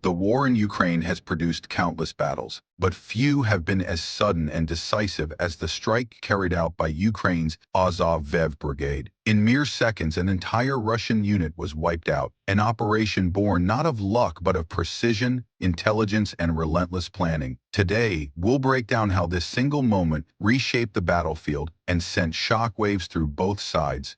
The war in Ukraine has produced countless battles, but few have been as sudden and decisive as the strike carried out by Ukraine's Azov Brigade. In mere seconds, an entire Russian unit was wiped out, an operation born not of luck but of precision, intelligence, and relentless planning. Today, we'll break down how this single moment reshaped the battlefield and sent shockwaves through both sides.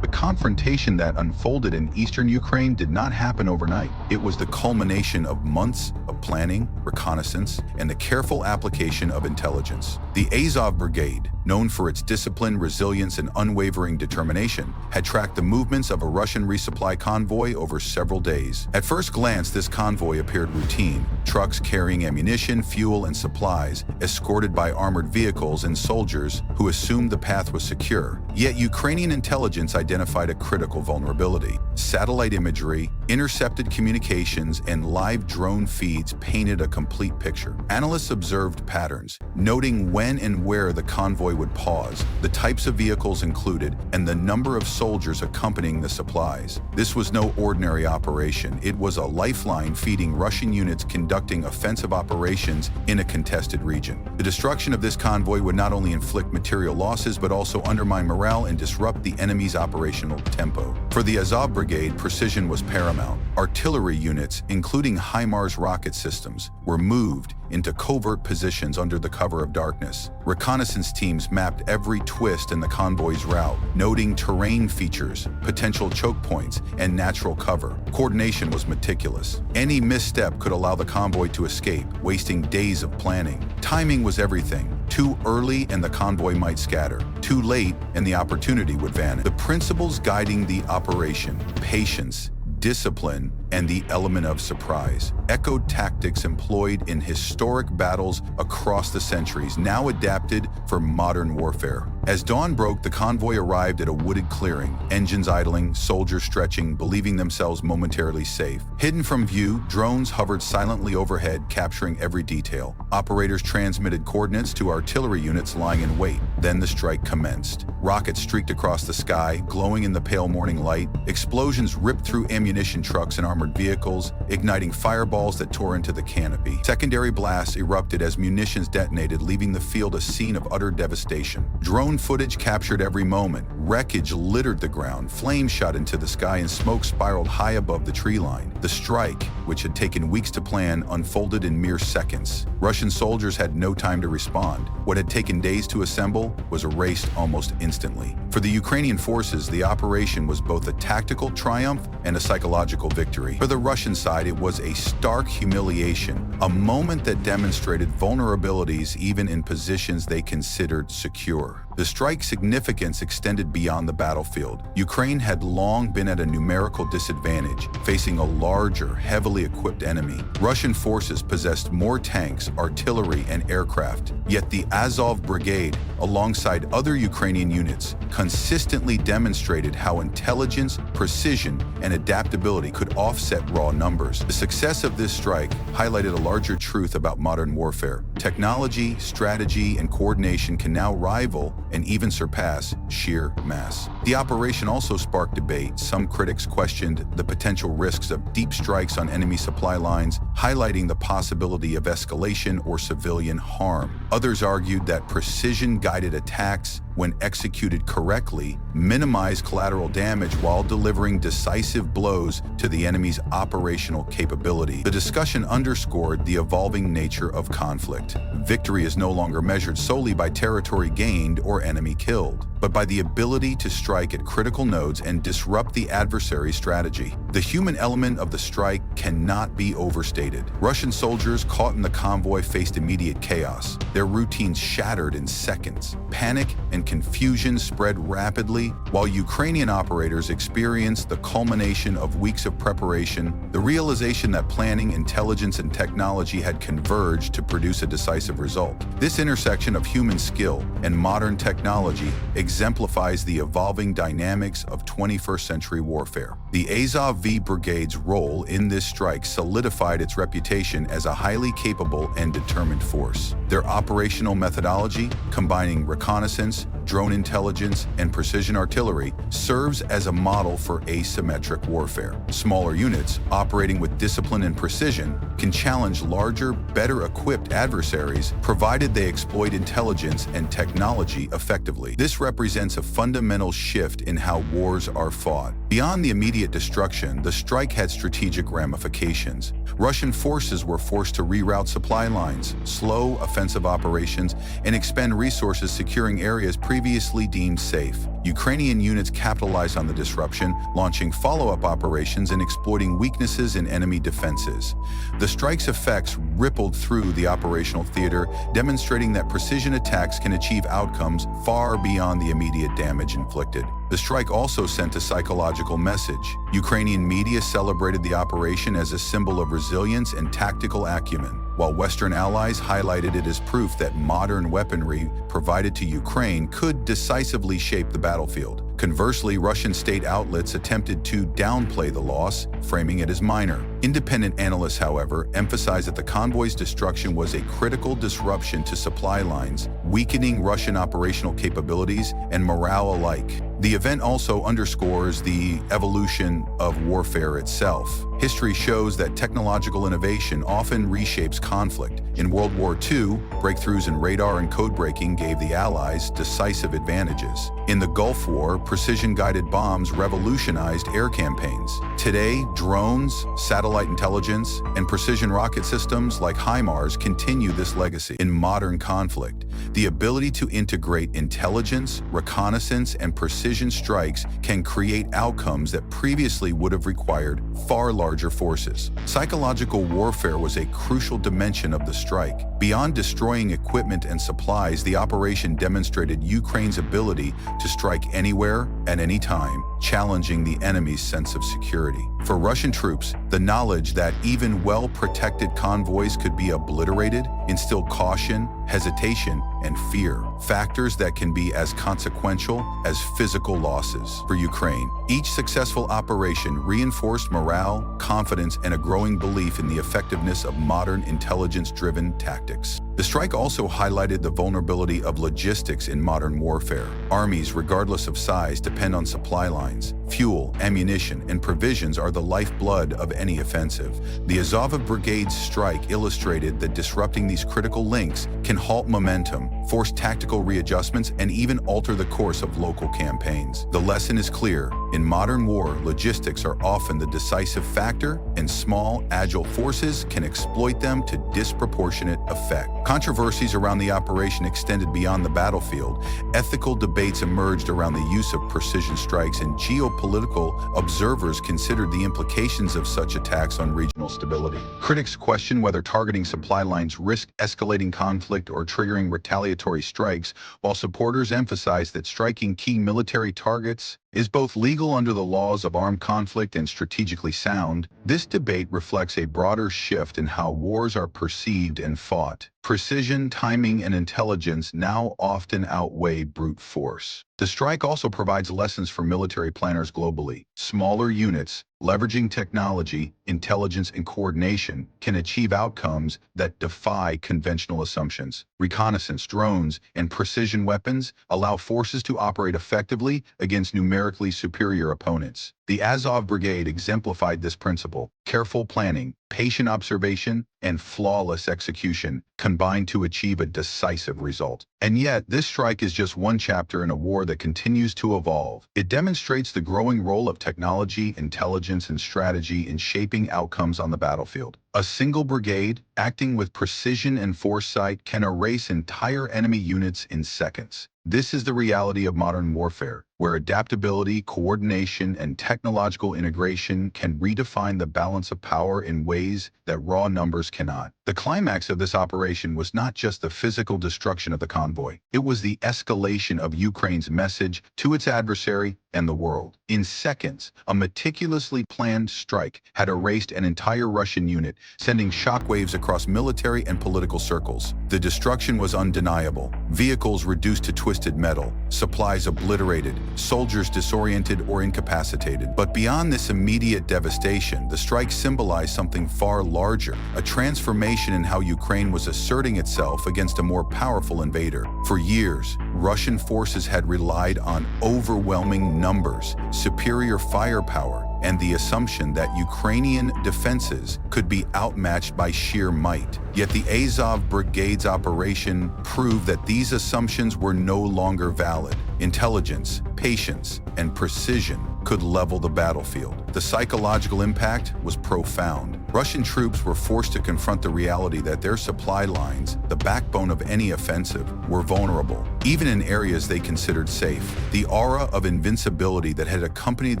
The confrontation that unfolded in eastern Ukraine did not happen overnight. It was the culmination of months of planning, reconnaissance, and the careful application of intelligence. The Azov Brigade, known for its discipline, resilience, and unwavering determination, had tracked the movements of a Russian resupply convoy over several days. At first glance, this convoy appeared routine: trucks carrying ammunition, fuel, and supplies, escorted by armored vehicles and soldiers who assumed the path was secure. Yet Ukrainian intelligence identified a critical vulnerability. Satellite imagery, intercepted communications, and live drone feeds painted a complete picture. Analysts observed patterns, noting when and where the convoy would pause, the types of vehicles included, and the number of soldiers accompanying the supplies. This was no ordinary operation. It was a lifeline feeding Russian units conducting offensive operations in a contested region. The destruction of this convoy would not only inflict material losses but also undermine morale and disrupt the enemy's operational tempo. For the Azov Brigade, precision was paramount. Artillery units, including HIMARS rocket systems, were moved into covert positions under the cover of darkness. Reconnaissance teams mapped every twist in the convoy's route, noting terrain features, potential choke points, and natural cover. Coordination was meticulous. Any misstep could allow the convoy to escape, wasting days of planning. Timing was everything. Too early and the convoy might scatter. Too late and the opportunity would vanish. The principles guiding the operation, patience, discipline, and the element of surprise, echoed tactics employed in historic battles across the centuries, now adapted for modern warfare. As dawn broke, the convoy arrived at a wooded clearing, engines idling, soldiers stretching, believing themselves momentarily safe. Hidden from view, drones hovered silently overhead, capturing every detail. Operators transmitted coordinates to artillery units lying in wait. Then the strike commenced. Rockets streaked across the sky, glowing in the pale morning light. Explosions ripped through ammunition trucks and armored vehicles, igniting fireballs that tore into the canopy. Secondary blasts erupted as munitions detonated, leaving the field a scene of utter devastation. Drone footage captured every moment. Wreckage littered the ground, flames shot into the sky, and smoke spiraled high above the tree line. The strike, which had taken weeks to plan, unfolded in mere seconds. Russian soldiers had no time to respond. What had taken days to assemble was erased almost instantly. For the Ukrainian forces, the operation was both a tactical triumph and a psychological victory. For the Russian side, it was a stark humiliation, a moment that demonstrated vulnerabilities even in positions they considered secure. The strike's significance extended beyond the battlefield. Ukraine had long been at a numerical disadvantage, facing a larger, heavily equipped enemy. Russian forces possessed more tanks, artillery, and aircraft. Yet the Azov Brigade, alongside other Ukrainian units, consistently demonstrated how intelligence, precision, and adaptability could offset raw numbers. The success of this strike highlighted a larger truth about modern warfare. Technology, strategy, and coordination can now rival and even surpass sheer mass. The operation also sparked debate. Some critics questioned the potential risks of deep strikes on enemy supply lines, highlighting the possibility of escalation or civilian harm. Others argued that precision-guided attacks, when executed correctly, minimize collateral damage while delivering decisive blows to the enemy's operational capability. The discussion underscored the evolving nature of conflict. Victory is no longer measured solely by territory gained or enemy killed, but by the ability to strike at critical nodes and disrupt the adversary's strategy. The human element of the strike cannot be overstated. Russian soldiers caught in the convoy faced immediate chaos. Their routines shattered in seconds. Panic and confusion spread rapidly, while Ukrainian operators experienced the culmination of weeks of preparation, the realization that planning, intelligence, and technology had converged to produce a decisive result. This intersection of human skill and modern technology exemplifies the evolving dynamics of 21st century warfare. The Azov Brigade's role in this strike solidified its reputation as a highly capable and determined force. Their operational methodology, combining reconnaissance, drone intelligence, and precision artillery, serves as a model for asymmetric warfare. Smaller units, operating with discipline and precision, can challenge larger, better-equipped adversaries, provided they exploit intelligence and technology effectively. This represents a fundamental shift in how wars are fought. Beyond the immediate destruction, the strike had strategic ramifications. Russian forces were forced to reroute supply lines, slow offensive operations, and expend resources securing areas previously deemed safe. Ukrainian units capitalized on the disruption, launching follow-up operations and exploiting weaknesses in enemy defenses. The strike's effects rippled through the operational theater, demonstrating that precision attacks can achieve outcomes far beyond the immediate damage inflicted. The strike also sent a psychological message. Ukrainian media celebrated the operation as a symbol of resilience and tactical acumen, while Western allies highlighted it as proof that modern weaponry provided to Ukraine could decisively shape the battlefield. Conversely, Russian state outlets attempted to downplay the loss, framing it as minor. Independent analysts, however, emphasized that the convoy's destruction was a critical disruption to supply lines, weakening Russian operational capabilities and morale alike. The event also underscores the evolution of warfare itself. History shows that technological innovation often reshapes conflict. In World War II, breakthroughs in radar and code breaking gave the Allies decisive advantages. In the Gulf War, precision-guided bombs revolutionized air campaigns. Today, drones, satellite intelligence, and precision rocket systems like HIMARS continue this legacy. In modern conflict, the ability to integrate intelligence, reconnaissance, and precision strikes can create outcomes that previously would have required far larger forces. Psychological warfare was a crucial dimension of the strike. Beyond destroying equipment and supplies, the operation demonstrated Ukraine's ability to strike anywhere, at any time, challenging the enemy's sense of security. For Russian troops, the knowledge that even well-protected convoys could be obliterated instilled caution, hesitation, and fear, factors that can be as consequential as physical losses. For Ukraine, each successful operation reinforced morale, confidence, and a growing belief in the effectiveness of modern intelligence-driven tactics. The strike also highlighted the vulnerability of logistics in modern warfare. Armies, regardless of size, depend on supply lines. Fuel, ammunition, and provisions are the lifeblood of any offensive. The Azov Brigade's strike illustrated that disrupting these critical links can halt momentum, force tactical readjustments, and even alter the course of local campaigns. The lesson is clear. In modern war, logistics are often the decisive factor, and small, agile forces can exploit them to disproportionate effect. Controversies around the operation extended beyond the battlefield. Ethical debates emerged around the use of precision strikes, and geopolitical observers considered the implications of such attacks on regional stability. Critics question whether targeting supply lines risked escalating conflict or triggering retaliatory strikes, while supporters emphasize that striking key military targets is both legal under the laws of armed conflict and strategically sound. This debate reflects a broader shift in how wars are perceived and fought. Precision, timing, and intelligence now often outweigh brute force. The strike also provides lessons for military planners globally. Smaller units, leveraging technology, intelligence, and coordination, can achieve outcomes that defy conventional assumptions. Reconnaissance, drones, and precision weapons allow forces to operate effectively against numerically superior opponents. The Azov Brigade exemplified this principle. Careful planning, patient observation, and flawless execution combined to achieve a decisive result. And yet, this strike is just one chapter in a war that continues to evolve. It demonstrates the growing role of technology, intelligence, and strategy in shaping outcomes on the battlefield. A single brigade, acting with precision and foresight, can erase entire enemy units in seconds. This is the reality of modern warfare, where adaptability, coordination, and technological integration can redefine the balance of power in ways that raw numbers cannot. The climax of this operation was not just the physical destruction of the convoy. It was the escalation of Ukraine's message to its adversary and the world. In seconds, a meticulously planned strike had erased an entire Russian unit, sending shockwaves across military and political circles. The destruction was undeniable. Vehicles reduced to twisted metal, supplies obliterated, soldiers disoriented or incapacitated. But beyond this immediate devastation, the strike symbolized something far larger, a transformation in how Ukraine was asserting itself against a more powerful invader. For years, Russian forces had relied on overwhelming numbers, superior firepower, and the assumption that Ukrainian defenses could be outmatched by sheer might. Yet the Azov Brigade's operation proved that these assumptions were no longer valid. Intelligence, patience, and precision could level the battlefield. The psychological impact was profound. Russian troops were forced to confront the reality that their supply lines, the backbone of any offensive, were vulnerable, even in areas they considered safe. The aura of invincibility that had accompanied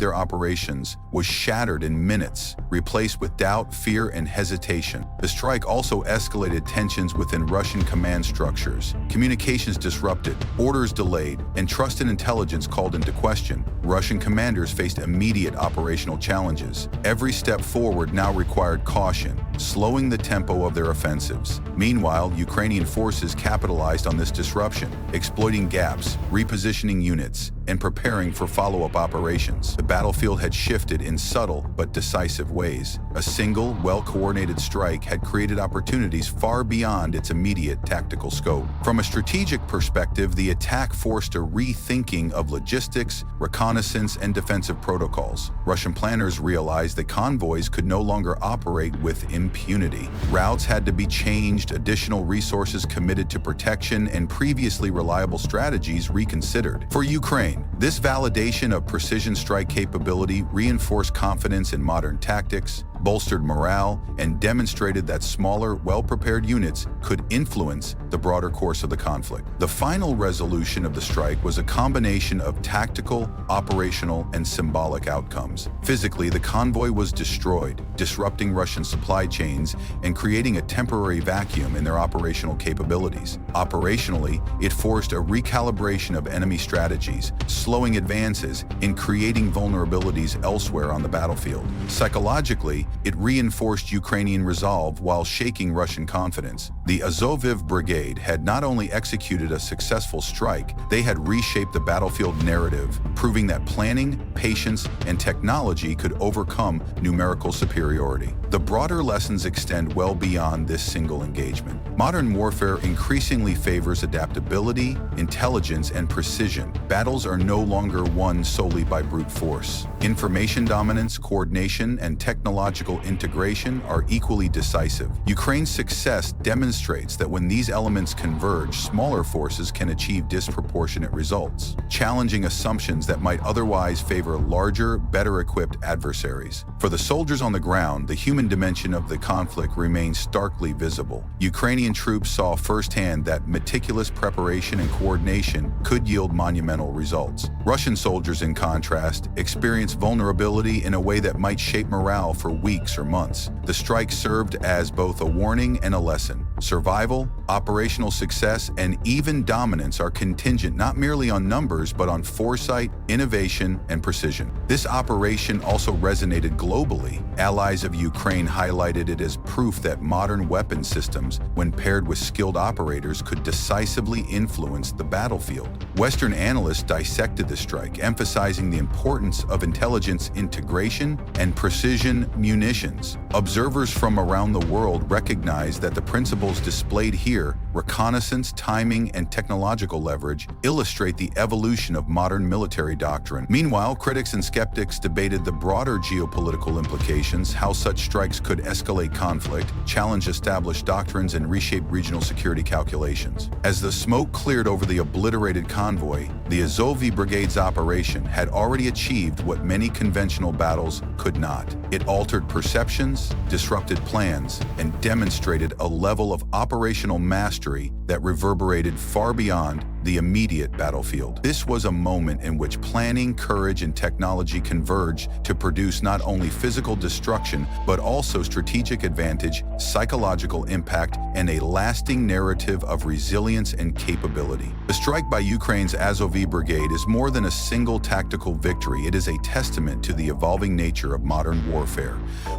their operations was shattered in minutes, replaced with doubt, fear, and hesitation. The strike also escalated tensions within Russian command structures. Communications disrupted, orders delayed, and trust in intelligence called into question. Russian commanders faced immediate operational challenges. Every step forward now required caution, slowing the tempo of their offensives. Meanwhile, Ukrainian forces capitalized on this disruption, exploiting gaps, repositioning units, and preparing for follow-up operations. The battlefield had shifted in subtle but decisive ways. A single, well-coordinated strike had created opportunities far beyond its immediate tactical scope. From a strategic perspective, the attack forced a rethinking of logistics, reconnaissance, and defensive protocols. Russian planners realized that convoys could no longer operate with impunity. Routes had to be changed, additional resources committed to protection, and previously reliable strategies reconsidered. For Ukraine, this validation of precision strike capability reinforced confidence in modern tactics, bolstered morale, and demonstrated that smaller, well-prepared units could influence the broader course of the conflict. The final resolution of the strike was a combination of tactical, operational, and symbolic outcomes. Physically, the convoy was destroyed, disrupting Russian supply chains and creating a temporary vacuum in their operational capabilities. Operationally, it forced a recalibration of enemy strategies, slowing advances and creating vulnerabilities elsewhere on the battlefield. Psychologically, it reinforced Ukrainian resolve while shaking Russian confidence. The Azov Brigade had not only executed a successful strike, they had reshaped the battlefield narrative, proving that planning, patience, and technology could overcome numerical superiority. The broader lessons extend well beyond this single engagement. Modern warfare increasingly favors adaptability, intelligence, and precision. Battles are no longer won solely by brute force. Information dominance, coordination, and technological integration are equally decisive. Ukraine's success demonstrates that when these elements converge, smaller forces can achieve disproportionate results, challenging assumptions that might otherwise favor larger, better-equipped adversaries. For the soldiers on the ground, the human dimension of the conflict remains starkly visible. Ukrainian troops saw firsthand that meticulous preparation and coordination could yield monumental results. Russian soldiers, in contrast, experienced vulnerability in a way that might shape morale for weeks or months. The strike served as both a warning and a lesson. Survival, operational success, and even dominance are contingent not merely on numbers but on foresight, innovation, and precision. This operation also resonated globally. Allies of Ukraine highlighted it as proof that modern weapon systems, when paired with skilled operators, could decisively influence the battlefield. Western analysts dissected the strike, emphasizing the importance of intelligence integration and precision munitions. Observers from around the world recognized that the principles displayed here, reconnaissance, timing, and technological leverage, illustrate the evolution of modern military doctrine. Meanwhile, critics and skeptics debated the broader geopolitical implications, how such strikes could escalate conflict, challenge established doctrines, and reshape regional security calculations. As the smoke cleared over the obliterated convoy, the Azov Brigade's operation had already achieved what many conventional battles could not. It altered perceptions, disrupted plans, and demonstrated a level of operational mastery that reverberated far beyond the immediate battlefield. This was a moment in which planning, courage, and technology converged to produce not only physical destruction, but also strategic advantage, psychological impact, and a lasting narrative of resilience and capability. The strike by Ukraine's Azov Brigade is more than a single tactical victory. It is a testament to the evolving nature of modern warfare,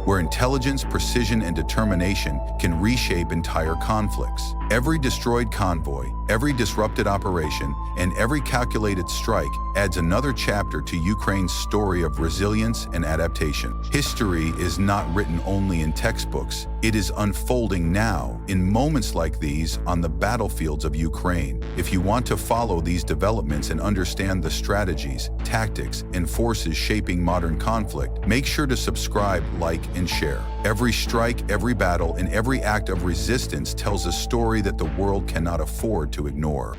where intelligence, precision, and determination can reshape entire conflicts. Every destroyed convoy, every disrupted operation, and every calculated strike adds another chapter to Ukraine's story of resilience and adaptation. History is not written only in textbooks, It is unfolding now, in moments like these, on the battlefields of Ukraine. If you want to follow these developments and understand the strategies, tactics, and forces shaping modern conflict, make sure to subscribe, like, and share. Every strike, every battle, and every act of resistance tells a story that the world cannot afford to ignore.